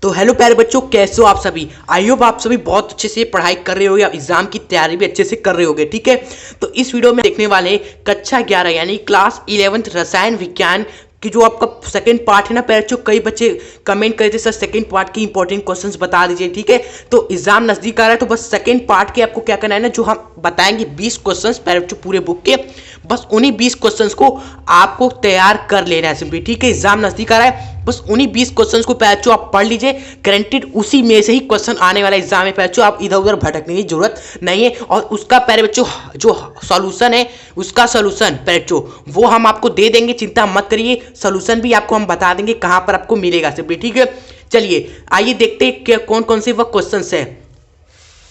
तो हेलो प्यारे बच्चों, कैसे हो आप सभी। आई होप आप सभी बहुत अच्छे से पढ़ाई कर रहे होगे, एग्जाम की तैयारी भी अच्छे से कर रहे होगे। ठीक है, तो इस वीडियो में देखने वाले कक्षा 11 यानी क्लास 11th रसायन विज्ञान कि जो आपका सेकंड पार्ट है ना प्यारे बच्चों, कई बच्चे कमेंट करे थे सर सेकंड पार्ट की इंपॉर्टेंट क्वेश्चंस बता दीजिए। ठीक है, तो एग्जाम नजदीक आ रहा है तो बस सेकंड पार्ट के आपको क्या करना है ना, जो हम बताएंगे 20 क्वेश्चंस प्यारे बच्चों पूरे बुक के, बस उन्हीं 20 क्वेश्चंस को आपको तैयार कर लेना है सिंपली। ठीक है, एग्जाम नजदीक आ रहा है, बस उन्हीं 20 क्वेश्चंस को प्यारे बच्चों आप पढ़ लीजिए। गारंटेड उसी में से ही क्वेश्चन आने वाला एग्जाम है प्यारे बच्चों, आप इधर उधर भटकने की जरूरत नहीं है। और उसका प्यारे बच्चों जो सॉल्यूशन है, उसका सॉल्यूशन प्यारे बच्चों वो हम आपको दे देंगे, चिंता मत करिए। सॉल्यूशन भी आपको हम बता देंगे कहां पर आपको मिलेगा सिंपली। ठीक है, चलिए आइए देखते हैं कि कौन कौन से वह क्वेश्चंस है।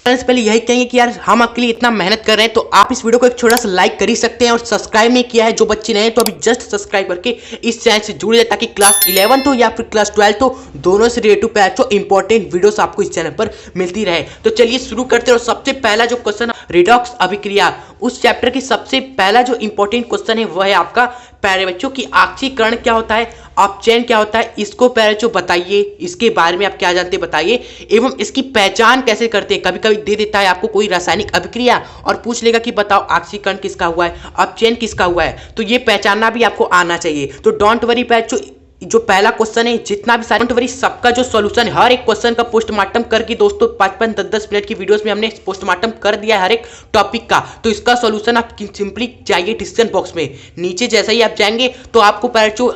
पहले यही कहेंगे कि यार हम आपके लिए इतना मेहनत कर रहे हैं तो आप इस वीडियो को एक छोटा सा लाइक कर ही सकते हैं, और सब्सक्राइब नहीं किया है जो बच्चे नए हैं तो अभी जस्ट सब्सक्राइब करके इस चैनल से जुड़ जाए, ताकि क्लास 11 हो या फिर क्लास 12 हो, दोनों से रिलेटेड पैचो इंपॉर्टेंट वीडियोस आपको इस चैनल पर मिलती रहे। तो चलिए शुरू करते हैं। और सबसे पहला जो क्वेश्चन रिडॉक्स अभिक्रिया, उस चैप्टर की सबसे पहला जो इंपॉर्टेंट क्वेश्चन है वह है आपका प्यारे बच्चों की ऑक्सीकरण क्या होता है, अपचयन क्या होता है, इसको प्यारे बच्चों बताइए, इसके बारे में आप क्या जानते हैं बताइए, एवं इसकी पहचान कैसे करते हैं। कभी कभी दे देता है आपको कोई रासायनिक अभिक्रिया और पूछ लेगा कि बताओ ऑक्सीकरण किसका हुआ है, अपचयन किसका हुआ है, तो ये पहचानना भी आपको आना चाहिए। तो डोंट वरी प्यारे बच्चों, जो पहला क्वेश्चन है जितना भी सारे वरी सबका जो सॉल्यूशन है, हर एक क्वेश्चन का पोस्टमार्टम करके दोस्तों 5-5 10-10 मिनट की वीडियोस में हमने पोस्टमार्टम कर दिया है हर एक टॉपिक का। तो इसका सॉल्यूशन आप सिंपली जाइए डिस्क्रिप्शन बॉक्स में, नीचे जैसे ही आप जाएंगे तो आपको प्यारे बच्चों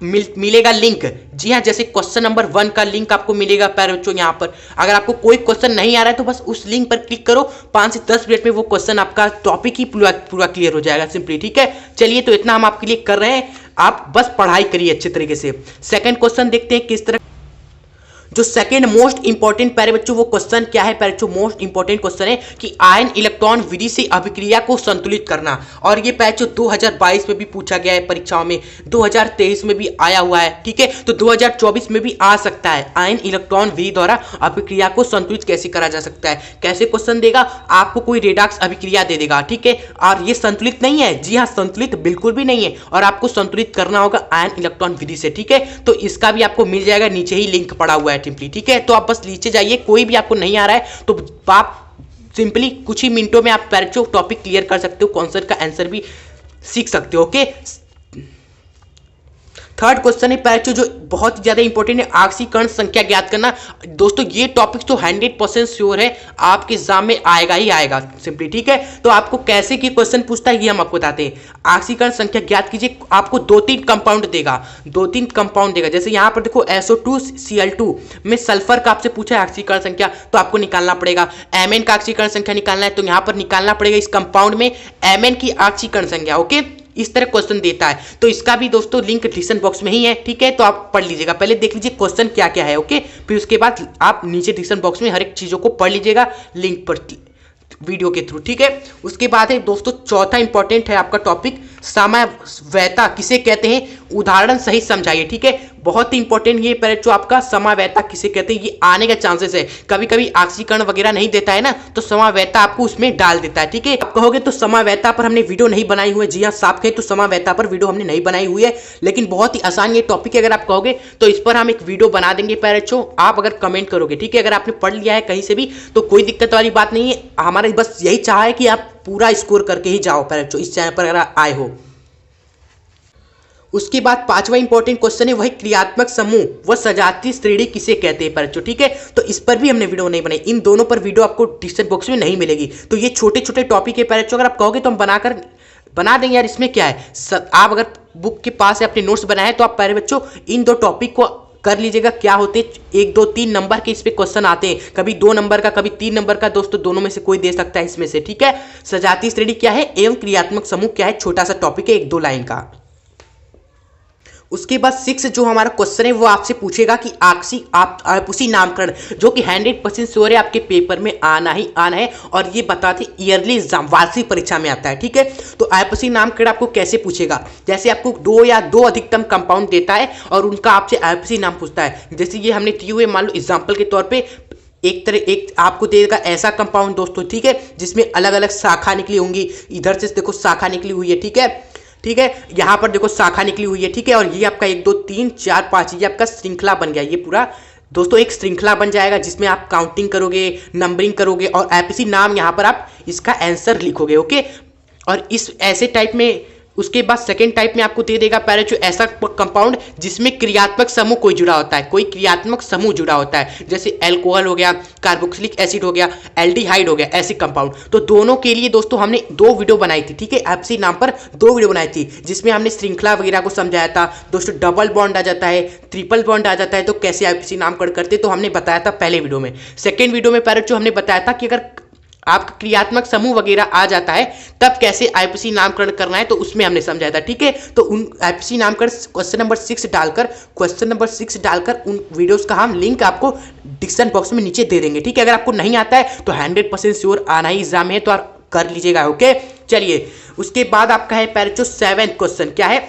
मिलेगा लिंक। जी हाँ, जैसे क्वेश्चन नंबर 1 का लिंक आपको मिलेगा प्यारे बच्चों यहाँ पर। अगर आपको कोई क्वेश्चन नहीं आ रहा है तो बस उस लिंक पर क्लिक करो, 5 से 10 मिनट में वो क्वेश्चन आपका टॉपिक ही पूरा क्लियर हो जाएगा सिंपली। ठीक है, चलिए तो इतना हम आपके लिए कर रहे हैं, आप बस पढ़ाई करिए अच्छे तरीके से। सेकंड क्वेश्चन देखते हैं किस तरह। जो सेकंड मोस्ट इंपॉर्टेंट प्यारे बच्चों वो क्वेश्चन क्या है प्यारे बच्चों, मोस्ट इंपॉर्टेंट क्वेश्चन है कि आयन इलेक्ट्रॉन विधि से अभिक्रिया को संतुलित करना। और ये प्यारे बच्चों 2022 में भी पूछा गया है परीक्षाओं में, 2023 में भी आया हुआ है। ठीक है, तो 2024 में भी आ सकता है। आयन इलेक्ट्रॉन विधि द्वारा अभिक्रिया को संतुलित कैसे करा जा सकता है, कैसे क्वेश्चन देगा आपको, कोई रेडॉक्स अभिक्रिया दे देगा। ठीक है, और ये संतुलित नहीं है, जी हाँ संतुलित बिल्कुल भी नहीं है, और आपको संतुलित करना होगा आयन इलेक्ट्रॉन विधि से। ठीक है, तो इसका भी आपको मिल जाएगा, नीचे ही लिंक पड़ा हुआ है सिंपली। ठीक है, तो आप बस नीचे जाइए, कोई भी आपको नहीं आ रहा है तो आप सिंपली कुछ ही मिनटों में आप पैरेचो टॉपिक क्लियर कर सकते हो, कॉन्सेप्ट का आंसर भी सीख सकते हो। ओके, थर्ड क्वेश्चन है पैरेचो जो बहुत ज्यादा इंपॉर्टेंट है, ऑक्सीकरण संख्या ज्ञात करना। दोस्तों ये टॉपिक तो 100% श्योर है आपके एग्जाम में आएगा ही आएगा सिंपली। ठीक है, तो आपको कैसे की क्वेश्चन पूछता है ये हम आपको बताते हैं। ऑक्सीकरण संख्या ज्ञात कीजिए, आपको 2-3 कंपाउंड देगा, 2-3 कंपाउंड देगा। जैसे यहाँ पर देखो SO2Cl2 में सल्फर का आपसे पूछा है ऑक्सीकरण संख्या, तो आपको निकालना पड़ेगा। Mn का ऑक्सीकरण संख्या निकालना है तो यहाँ पर निकालना पड़ेगा इस कंपाउंड में Mn की ऑक्सीकरण संख्या। ओके, इस तरह क्वेश्चन देता है, तो इसका भी दोस्तों लिंक डिस्क्रिप्शन बॉक्स में ही है। ठीक है, तो आप पढ़ लीजिएगा, पहले देख लीजिए क्वेश्चन क्या क्या है। ओके, फिर उसके बाद आप नीचे डिस्क्रिप्शन बॉक्स में हर एक चीजों को पढ़ लीजिएगा लिंक पर वीडियो के थ्रू। ठीक है, उसके बाद है दोस्तों चौथा इंपॉर्टेंट है आपका टॉपिक समवैयता किसे कहते हैं, उदाहरण सही समझाइए। ठीक है, बहुत ही इंपॉर्टेंट ये पैरेचो आपका समवैयता किसे कहते हैं, ये आने का चांसेस है। कभी कभी ऑक्सीकरण वगैरह नहीं देता है ना, तो समवैयता आपको उसमें डाल देता है। ठीक है, आप कहोगे तो समवैयता पर हमने वीडियो नहीं बनाई हुई है, जी हाँ साफ कहें तो समवैयता पर वीडियो हमने नहीं बनाई हुई है, लेकिन बहुत ही आसान ये टॉपिक है। अगर आप कहोगे तो इस पर हम एक वीडियो बना देंगे पैरेचो, आप अगर कमेंट करोगे। ठीक है, अगर आपने पढ़ लिया है कहीं से भी तो कोई दिक्कत वाली बात नहीं है, हमारा बस यही चाह है कि आप पूरा स्कोर करके ही जाओ पैरेचो इस चैनल पर अगर आए हो। उसके बाद पांचवा इंपॉर्टेंट क्वेश्चन है वही क्रियात्मक समूह व सजातीय श्रेणी किसे कहते हैं पैरेचो। ठीक है, तो इस पर भी हमने वीडियो नहीं बनाई, इन दोनों पर वीडियो आपको डिस्क्रिप्शन बॉक्स में नहीं मिलेगी। तो ये छोटे छोटे टॉपिक है पैरेचो, अगर आप कहोगे तो हम बना देंगे यार, इसमें क्या है। आप अगर बुक के पास अपने नोट्स बनाए तो आप प्यारे बच्चों इन 2 टॉपिक को कर लीजिएगा। क्या होते हैं 1 2 3 नंबर के इस पे क्वेश्चन आते हैं, कभी 2 नंबर का कभी 3 नंबर का, दोस्तों दोनों में से कोई दे सकता है इसमें से। ठीक है, सजातीय श्रेणी क्या है एवं क्रियात्मक समूह क्या है, छोटा सा टॉपिक है 1-2 लाइन का। उसके बाद 6 जो हमारा क्वेश्चन है वो आपसे पूछेगा कि आपसी नामकरण, जो कि 100% श्योर है आपके पेपर में आना ही आना है, और ये बताते ईयरली एग्जाम वार्षिक परीक्षा में आता है। ठीक है, तो आपसी नामकरण आपको कैसे पूछेगा, जैसे आपको 2 या 2 अधिकतम कंपाउंड देता है और उनका आपसे आपसी नाम पूछता है। जैसे ये हमने दिए हुए मान लो एग्जाम्पल के तौर पर एक आपको देगा ऐसा कंपाउंड दोस्तों, ठीक है, जिसमें अलग अलग शाखा निकली होंगी, इधर से देखो शाखा निकली हुई है। ठीक है, ठीक है, यहां पर देखो शाखा निकली हुई है। ठीक है, और ये आपका 1 2 3 4 5 ये आपका श्रृंखला बन गया, ये पूरा दोस्तों एक श्रृंखला बन जाएगा जिसमें आप काउंटिंग करोगे, नंबरिंग करोगे और एपीसी नाम यहाँ पर आप इसका आंसर लिखोगे। ओके, और इस ऐसे टाइप में उसके बाद सेकेंड टाइप में आपको दे देगा पैरेचो ऐसा कंपाउंड जिसमें क्रियात्मक समूह कोई जुड़ा होता है, कोई क्रियात्मक समूह जुड़ा होता है, जैसे एल्कोहल हो गया, कार्बोक्सिलिक एसिड हो गया, एल्डिहाइड हो गया, ऐसे कंपाउंड। तो दोनों के लिए दोस्तों हमने 2 वीडियो बनाई थी, ठीक है, एपीसी नाम पर 2 वीडियो बनाई थी जिसमें हमने श्रृंखला वगैरह को समझाया था। दोस्तों डबल बॉन्ड आ जाता है, ट्रिपल बॉन्ड आ जाता है, तो कैसे एपीसी नामकरण करते तो हमने बताया था पहले वीडियो में। सेकेंड वीडियो में पैरेचो हमने बताया था कि अगर आपका क्रियात्मक समूह वगैरह आ जाता है तब कैसे आईपीसी नामकरण करना है, तो उसमें हमने समझाया था, ठीक है। तो उन आईपीसी नामकरण क्वेश्चन नंबर 6 डालकर उन वीडियोस का हम लिंक आपको डिस्क्रिप्शन बॉक्स में नीचे दे देंगे, ठीक है। अगर आपको नहीं आता है तो 100% श्योर आना ही एग्जाम है, तो आप कर लीजिएगा। ओके, चलिए उसके बाद आपका है पैरेचो 7th क्वेश्चन। क्या है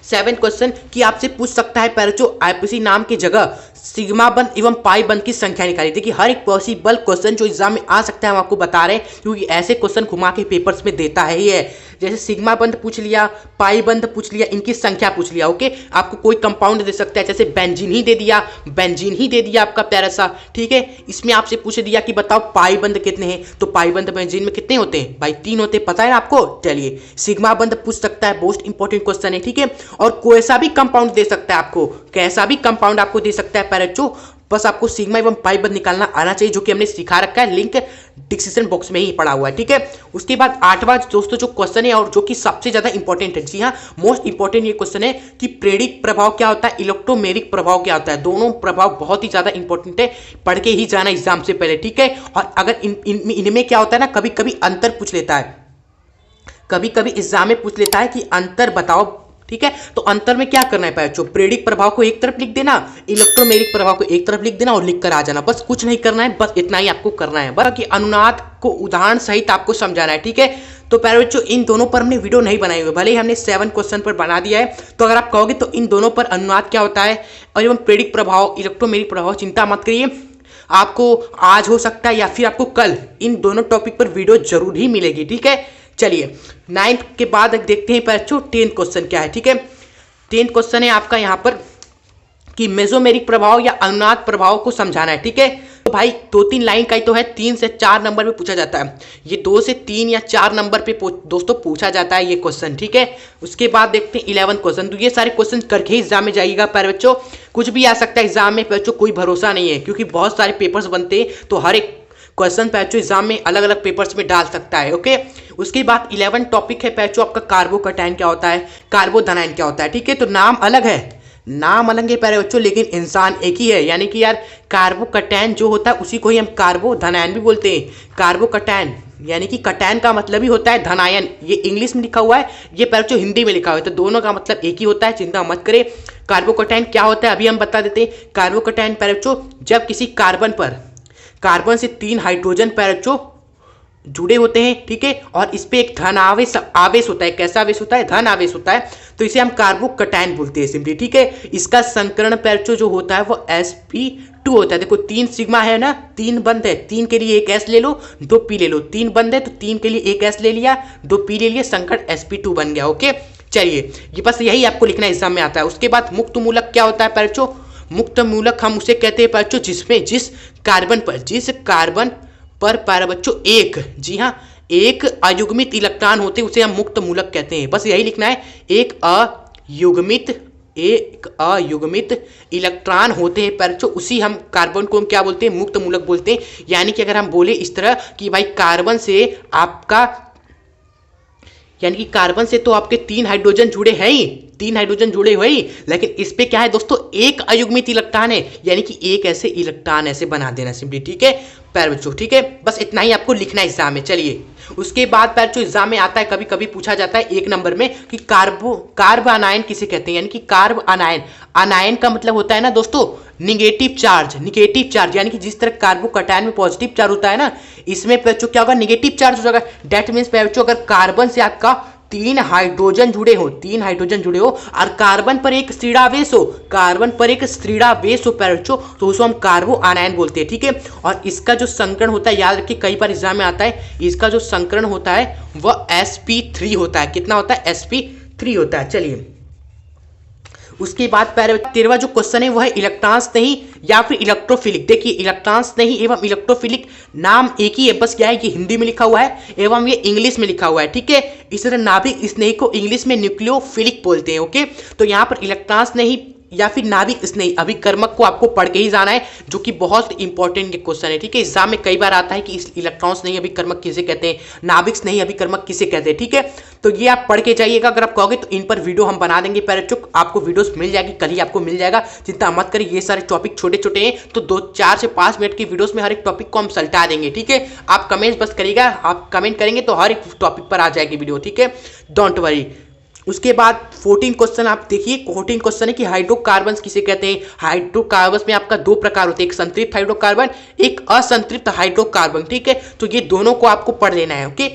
7th क्वेश्चन कि आपसे पूछ सकता है पैरेचो आईपीसी नाम की जगह सिग्मा बंद एवं पाई बंद की संख्या निकाली। देखिए हर एक पॉसिबल क्वेश्चन जो एग्जाम में आ सकता है हम आपको बता रहे हैं, क्योंकि ऐसे क्वेश्चन घुमा के पेपर्स में देता है ही है। जैसे सिग्मा बंद पूछ लिया, पाई बंद पूछ लिया, इनकी संख्या पूछ लिया। ओके, आपको कोई कंपाउंड दे सकता है, जैसे बेंजीन ही दे दिया आपका प्यारा सा, ठीक है। इसमें आपसे पूछ दिया कि बताओ पाई बंद कितने हैं, तो पाई बंद बेंजीन में कितने होते हैं भाई, 3 होते हैं, पता है आपको। चलिए सिग्मा बंद पूछ सकता है, मोस्ट इंपॉर्टेंट क्वेश्चन है, ठीक है। और कैसा भी कंपाउंड दे सकता है आपको, कैसा भी कंपाउंड आपको दे सकता है पैरेचो, बस आपको सिग्मा एवं पाई बंद निकालना आना चाहिए, जो कि हमने सिखा रखा है, लिंक डिस्क्रिप्शन बॉक्स में ही पड़ा हुआ है, ठीक है। उसके बाद 8वां दोस्तों जो क्वेश्चन है और जो कि सबसे ज्यादा इंपॉर्टेंट है, जी हाँ मोस्ट इंपॉर्टेंट ये क्वेश्चन है कि प्रेरित प्रभाव क्या होता है, इलेक्ट्रोमेरिक प्रभाव क्या होता है। दोनों प्रभाव बहुत ही ज्यादा इंपॉर्टेंट है, पढ़ के ही जाना एग्जाम से पहले, ठीक है। और अगर इनमें क्या होता है ना, कभी कभी अंतर पूछ लेता है, कभी कभी एग्जाम में पूछ लेता है कि अंतर बताओ, ठीक है। तो अंतर में क्या करना है पैरेचो, प्रेरित प्रभाव को एक तरफ लिख देना, इलेक्ट्रोमेरिक प्रभाव को एक तरफ लिख देना और लिख कर आ जाना, बस कुछ नहीं करना है, बस इतना ही आपको करना है। बस कि अनुनाद को उदाहरण सहित आपको समझाना है, ठीक है। तो पैरेचो इन दोनों पर हमने वीडियो नहीं बनाई हुई, भले ही हमने 7 क्वेश्चन पर बना दिया है। तो अगर आप कहोगे तो इन दोनों पर अनुनाद क्या होता है और एवं प्रेरित प्रभाव, इलेक्ट्रोमेरिक प्रभाव, चिंता मत करिए, आपको आज हो सकता है या फिर आपको कल इन दोनों टॉपिक पर वीडियो जरूर ही मिलेगी, ठीक है। चलिए 9th के बाद देखते हैं पैरेचो 10th क्वेश्चन क्या है, ठीक है। 10th क्वेश्चन है आपका यहाँ पर कि मेसोमेरिक प्रभाव या अनुनाद प्रभाव को समझाना है, ठीक है। तो भाई 2-3 लाइन का ही तो है, 3 से 4 नंबर पे पूछा जाता है, ये 2 से 3 या 4 नंबर पे दोस्तों पूछा जाता है ये क्वेश्चन, ठीक है। उसके बाद देखते हैं 11th क्वेश्चन। तो ये सारे क्वेश्चन करके ही एग्जाम में जाइएगा पैर बच्चों, कुछ भी आ सकता है एग्जाम में बच्चों, कोई भरोसा नहीं है, क्योंकि बहुत सारे पेपर्स बनते हैं, तो हर एक क्वेश्चन पैचो एग्जाम में अलग अलग पेपर्स में डाल सकता है। ओके, उसके बाद 11 टॉपिक है पैचो आपका कार्बोकैटायन क्या होता है, कार्बोधनायन क्या होता है, ठीक है। तो नाम अलग है, नाम अलग है प्यारे बच्चों, लेकिन इंसान एक ही है, यानी कि यार कार्बोकैटायन जो होता है उसी को ही हम कार्बोधनायन भी बोलते हैं। कार्बोकैटायन यानी कि कटैन का मतलब ही होता है धनायन, ये इंग्लिश में लिखा हुआ है, ये पैचो हिंदी में लिखा हुआ है, तो दोनों का मतलब एक ही होता है, चिंता मत करें। कार्बोकैटायन क्या होता है अभी हम बता देते हैं। कार्बोकैटायन पैचो जब किसी कार्बन से 3 हाइड्रोजन पैचो जुड़े होते हैं, ठीक है, और इस पे एक धन आवेश होता है। कैसा आवेश होता है? धन आवेश होता है, तो इसे हम कार्बोकैटायन बोलते हैं सिंपली, ठीक है। इसका संकरण पैचो जो होता है वो sp2 होता है। देखो 3 सिग्मा है ना, 3 बंद है, 3 के लिए एक s ले लो, 2 p ले लो, 3 बंद है तो 3 के लिए एक s ले लिया, 2 p ले लिया, संकरण sp2 बन गया। ओके, चलिए ये बस यही आपको लिखना एग्जाम में आता है। उसके बाद मुक्त मूलक क्या होता है पैचो? मुक्त मूलक हम उसे कहते हैं पैचो जिसमें जिस कार्बन पर प्यारे बच्चों एक, जी हाँ, एक अयुग्मित इलेक्ट्रॉन होते हैं, उसे हम मुक्त मूलक कहते हैं। बस यही लिखना है, एक अयुग्मित इलेक्ट्रॉन होते हैं पैचो, उसी हम कार्बन को हम क्या बोलते हैं? मुक्त मूलक बोलते हैं। यानी कि अगर हम बोले इस तरह कि भाई कार्बन से आपका, यानी कि कार्बन से तो आपके 3 हाइड्रोजन जुड़े हैं ही, 3 हाइड्रोजन जुड़े हुए ही, लेकिन इस पे क्या है दोस्तों? एक अयुग्मित इलेक्ट्रॉन है, यानी कि एक ऐसे इलेक्ट्रॉन ऐसे बना देना सिंपली, ठीक है प्यारे बच्चों, ठीक है। बस इतना ही आपको लिखना है एग्जाम में। चलिए उसके बाद प्यारे बच्चों एग्जाम में आता है, कभी कभी पूछा जाता है 1 नंबर में कि कार्ब आनायन किसे कहते हैं, यानी कि कार्ब आनायन, आनायन का मतलब होता है ना दोस्तों निगेटिव चार्ज, यानी कि जिस तरह कार्बोकैटायन में पॉजिटिव चार्ज होता है ना, इसमें पैचो क्या होगा? निगेटिव चार्ज हो जाएगा। दैट मीन्स पैचो अगर कार्बन से आपका 3 हाइड्रोजन जुड़े हो और कार्बन पर एक स्त्रीडावेश हो पैचो, तो उसको हम कार्बो आनायन बोलते हैं, ठीक है। और इसका जो संकरण होता है, याद रखिए कई बार एग्जाम में आता है, इसका जो संकरण होता है वह sp3 होता है। कितना होता है? sp3 होता है। चलिए उसके बाद 13वां जो क्वेश्चन है वो है इलेक्ट्रॉन्स नहीं या फिर इलेक्ट्रोफिलिक। देखिए इलेक्ट्रॉन्स नहीं एवं इलेक्ट्रोफिलिक नाम एक ही है, बस क्या है ये हिंदी में लिखा हुआ है एवं ये इंग्लिश में लिखा हुआ है, ठीक है। इस तरह नाभिक स्नेही को इंग्लिश में न्यूक्लियोफिलिक बोलते हैं, ओके। तो यहाँ पर इलेक्ट्रॉन्स नहीं या फिर नाभिक स्नेही अभिकर्मक को आपको पढ़ के ही जाना है, जो कि बहुत इंपॉर्टेंट क्वेश्चन है, ठीक है। एग्जाम में कई बार आता है कि इस इलेक्ट्रॉन्स नहीं अभिकर्मक किसे कहते हैं, नाभिक नहीं अभिकर्मक किसे कहते हैं, ठीक है। तो ये आप पढ़ के जाइएगा। अगर आप कहोगे तो इन पर वीडियो हम बना देंगे पैराचुक, आपको वीडियोस मिल जाएगी, कल ही आपको मिल जाएगा, चिंता मत करिए। ये सारे टॉपिक छोटे छोटे हैं, तो 4 से 5 मिनट की वीडियोस में हर एक टॉपिक को हम सल्टा देंगे, ठीक है। आप कमेंट बस करिएगा, आप कमेंट करेंगे तो हर एक टॉपिक पर आ जाएगी वीडियो, ठीक है, डोंट वरी। उसके बाद 14 क्वेश्चन आप देखिए। 14 क्वेश्चन है कि हाइड्रोकार्बन किसे कहते हैं। हाइड्रोकार्बन में आपका 2 प्रकार होते हैं, एक संतृप्त हाइड्रोकार्बन, एक असंतृप्त हाइड्रोकार्बन, ठीक है। तो ये दोनों को आपको पढ़ लेना है, ओके।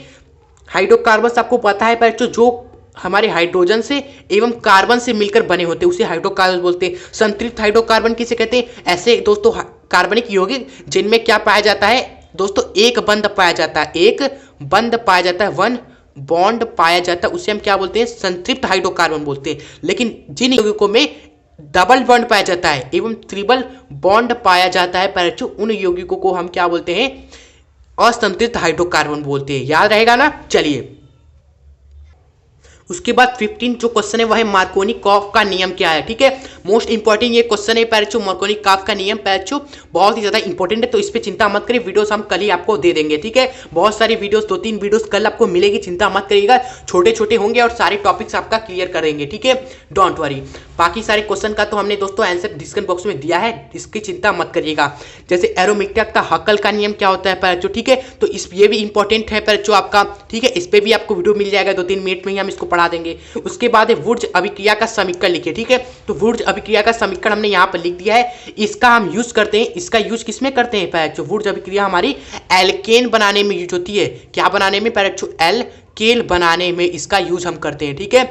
हाइड्रोकार्बन आपको पता है पर जो हमारे हाइड्रोजन से एवं कार्बन से मिलकर बने होते हैं उसे हाइड्रोकार्बन बोलते हैं। संतृप्त हाइड्रोकार्बन किसे कहते हैं, ऐसे दोस्तों कार्बनिक यौगिक जिनमें क्या पाया जाता है दोस्तों, एक बंध पाया जाता है, एक बंध पाया जाता है, वन बॉन्ड पाया जाता है, उसे हम क्या बोलते हैं, संतृप्त हाइड्रोकार्बन बोलते हैं। लेकिन जिन यौगिकों में डबल बॉन्ड पाया जाता है एवं ट्रिपल बॉन्ड पाया जाता है पैराचू, उन यौगिकों को हम क्या बोलते हैं, असंतृप्त हाइड्रोकार्बन बोलते हैं। याद रहेगा ना। चलिए उसके बाद 15 जो क्वेश्चन है वह है मार्कोनी-कॉफ का नियम क्या है, ठीक है। मोस्ट इंपॉर्टेंट ये क्वेश्चन है पैराचू, मार्कोनी-कॉफ का नियम पैराचू बहुत ही ज्यादा इंपॉर्टेंट है, तो इस पे चिंता मत करिए, वीडियोस हम कल ही आपको दे देंगे, ठीक है। बहुत सारी वीडियोस, 2-3 वीडियोस कल आपको मिलेगी, चिंता मत करिएगा, छोटे छोटे होंगे और सारे टॉपिक्स आपका क्लियर करेंगे, ठीक है, डोंट वरी। बाकी सारे क्वेश्चन का तो हमने दोस्तों आंसर डिस्क्रिप्शन बॉक्स में दिया है, इसकी चिंता मत करिएगा। जैसे एरोमेटिक का हक्कल का नियम क्या होता है पैराचू, ठीक है, तो इस ये भी इंपॉर्टेंट है पैराचू आपका, ठीक है। इस पे भी आपको वीडियो मिल जाएगा, 2-3 मिनट में ही हम इसको पढ़ा देंगे। उसके बाद है वुर्ज अभिक्रिया का समीकरण लिखिए, ठीक है। तो वुर्ज अभिक्रिया का समीकरण हमने यहाँ पर लिख दिया है, इसका हम यूज करते हैं। इसका यूज किसमें करते हैं पैराचू, वुर्ज अभिक्रिया हमारी एल्केन बनाने में यूज होती है। क्या बनाने में पैराचू, एल्केन बनाने में इसका यूज हम करते हैं, ठीक है।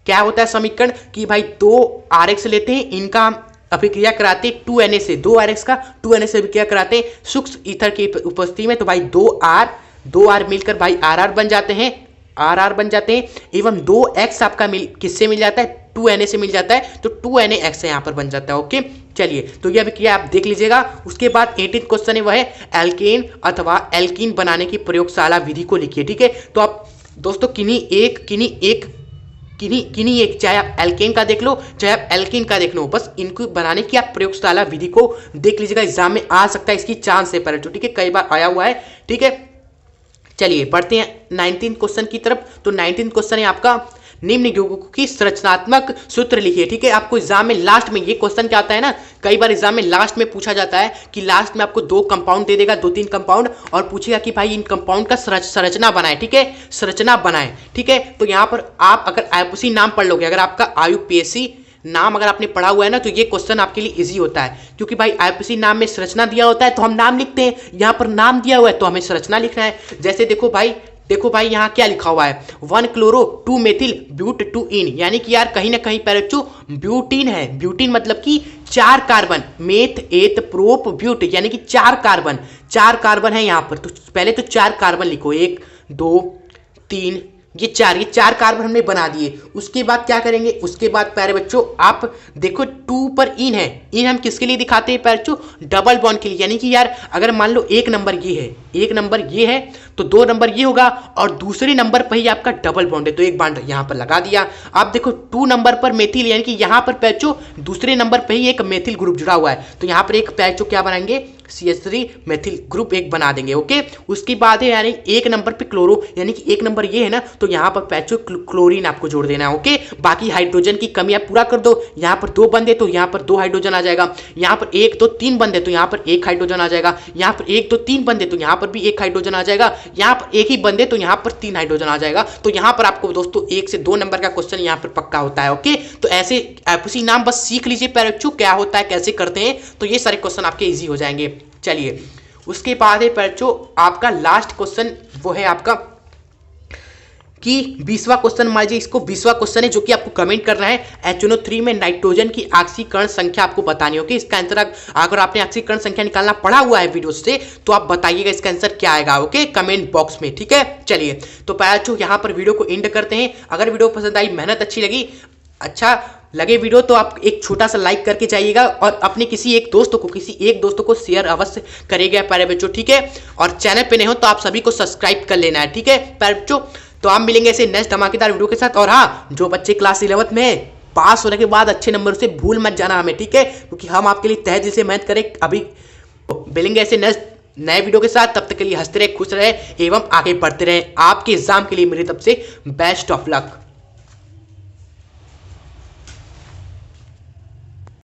क्या होता है समीकरण कि भाई 2 RX लेते हैं, इनका हम अभिक्रिया कराते हैं 2Na से, 2 RX का 2Na से अभिक्रिया कराते हैं शुष्क ईथर की उपस्थिति में, तो भाई 2R मिलकर भाई RR बन जाते हैं, RR बन जाते हैं, एवं 2X आपका किससे मिल जाता है, 2Na से मिल जाता है, तो 2NaX यहाँ पर बन जाता है, ओके। चलिए तो ये अभिक्रिया आप देख लीजिएगा। उसके बाद 18 क्वेश्चन है वह है एल्केन अथवा एल्कीन बनाने की प्रयोगशाला विधि को लिखिए, ठीक है। तो आप दोस्तों किन्हीं एक चाहे आप एल्केन का देख लो चाहे आप एल्कीन का देख लो, बस इनको बनाने की आप प्रयोगशाला विधि को देख लीजिएगा, एग्जाम में आ सकता है, इसकी चांस है पैराचू, ठीक है, कई बार आया हुआ है, ठीक है। चलिए बढ़ते हैं 19 क्वेश्चन की तरफ। तो 19 क्वेश्चन है आपका निम्न यौगिकों की संरचनात्मक सूत्र लिखिए, ठीक है। आपको एग्जाम में लास्ट में ये क्वेश्चन क्या आता है ना, कई बार एग्जाम में लास्ट में पूछा जाता है कि लास्ट में आपको 2 कंपाउंड दे देगा, 2-3 कंपाउंड, और पूछेगा कि भाई इन कंपाउंड का संरचना बनाए, ठीक है, संरचना बनाए, ठीक है। तो यहाँ पर आप अगर आयुपीएसी नाम पढ़ लोगे, अगर आपका आयुपीएसी नाम अगर आपने पढ़ा हुआ है ना, तो ये क्वेश्चन आपके लिए इजी होता है, क्योंकि भाई आईपीसी नाम में संरचना दिया होता है तो हम नाम लिखते हैं, यहाँ पर नाम दिया हुआ है तो हमें संरचना लिखना है। जैसे देखो भाई यहाँ क्या लिखा हुआ है, 1 क्लोरो 2 मेथिल ब्यूट 2 इन, यानी कि यार कहीं ना कहीं पैराचू ब्यूटीन है। ब्यूटीन मतलब कि 4 carbon, meth eth prop but, यानी कि 4 कार्बन है यहाँ पर। तो पहले तो 4 कार्बन लिखो, 1 2 3, ये 4 कार्बन हमने बना दिए। उसके बाद क्या करेंगे, उसके बाद प्यारे बच्चों आप देखो 2 पर इन है, इन हम किसके लिए दिखाते हैं पैरचो, डबल बॉन्ड के लिए। यानी कि यार अगर मान लो 1 नंबर ये है, 1 नंबर ये है, तो 2 नंबर ये होगा, और दूसरे नंबर पर ही आपका डबल बॉन्ड है तो एक बॉन्ड यहाँ पर लगा दिया। आप देखो 2 नंबर पर मेथिल, यानी कि यहाँ पर पैरचो दूसरे नंबर पर ही एक मेथिल ग्रुप जुड़ा हुआ है, तो यहाँ पर एक पैरचो क्या बनाएंगे, CH3 मेथिल ग्रुप एक बना देंगे, ओके। उसके बाद है यानी 1 नंबर पे क्लोरो, यानी कि 1 नंबर ये है ना, तो यहाँ पर पैचो क्लोरीन आपको जोड़ देना है, ओके। बाकी हाइड्रोजन की कमी आप पूरा कर दो, यहाँ पर 2 बंदे तो यहाँ पर 2 हाइड्रोजन आ जाएगा, यहाँ पर 1 2 3 बंदे तो यहाँ पर 1 हाइड्रोजन आ जाएगा, यहाँ पर 1 2 3 बंदे तो यहाँ पर भी 1 हाइड्रोजन आ जाएगा, यहाँ पर 1 ही बंदे तो यहाँ पर 3 हाइड्रोजन आ जाएगा। तो यहाँ पर आपको दोस्तों 1 से 2 नंबर का क्वेश्चन यहाँ पर पक्का होता है, ओके। तो ऐसे एपीसी नाम बस सीख लीजिए पैरचू क्या होता है, कैसे करते हैं, तो ये सारे क्वेश्चन आपके ईजी हो जाएंगे। चलिए उसके बाद है पैरचो आपका लास्ट क्वेश्चन, वो है आपका कि 20वां क्वेश्चन, मान लीजिए इसको 20वां क्वेश्चन है जो कि आपको कमेंट करना है, HNO3 में नाइट्रोजन की ऑक्सीकरण संख्या आपको बतानी होगी। इसका आंसर अगर आपने ऑक्सीकरण संख्या निकालना पढ़ा हुआ है वीडियो से तो आप बताइएगा इसका आंसर क्या आएगा, ओके, कमेंट बॉक्स में, ठीक है। चलिए तो पैरचो यहाँ पर वीडियो को एंड करते हैं। अगर वीडियो पसंद आई, मेहनत अच्छी लगी, अच्छा लगे वीडियो तो आप एक छोटा सा लाइक करके जाइएगा और अपने किसी एक दोस्तों को शेयर अवश्य करिएगा प्यारे बच्चों, ठीक है। और चैनल पे नहीं हो तो आप सभी को सब्सक्राइब कर लेना है, ठीक है प्यारे बच्चों। तो हम मिलेंगे ऐसे नेक्स्ट धमाकेदार वीडियो के साथ। और हाँ, जो बच्चे क्लास 11th में पास होने के बाद अच्छे नंबर से भूल मत जाना हमें, ठीक है, क्योंकि हम आपके लिए तहे दिल से मेहनत करें। अभी मिलेंगे ऐसे नेक्स्ट नए वीडियो के साथ, तब तक के लिए हंसते रहे, खुश रहे एवं आगे बढ़ते रहे। आपके एग्जाम के लिए मेरी तरफ से बेस्ट ऑफ लक।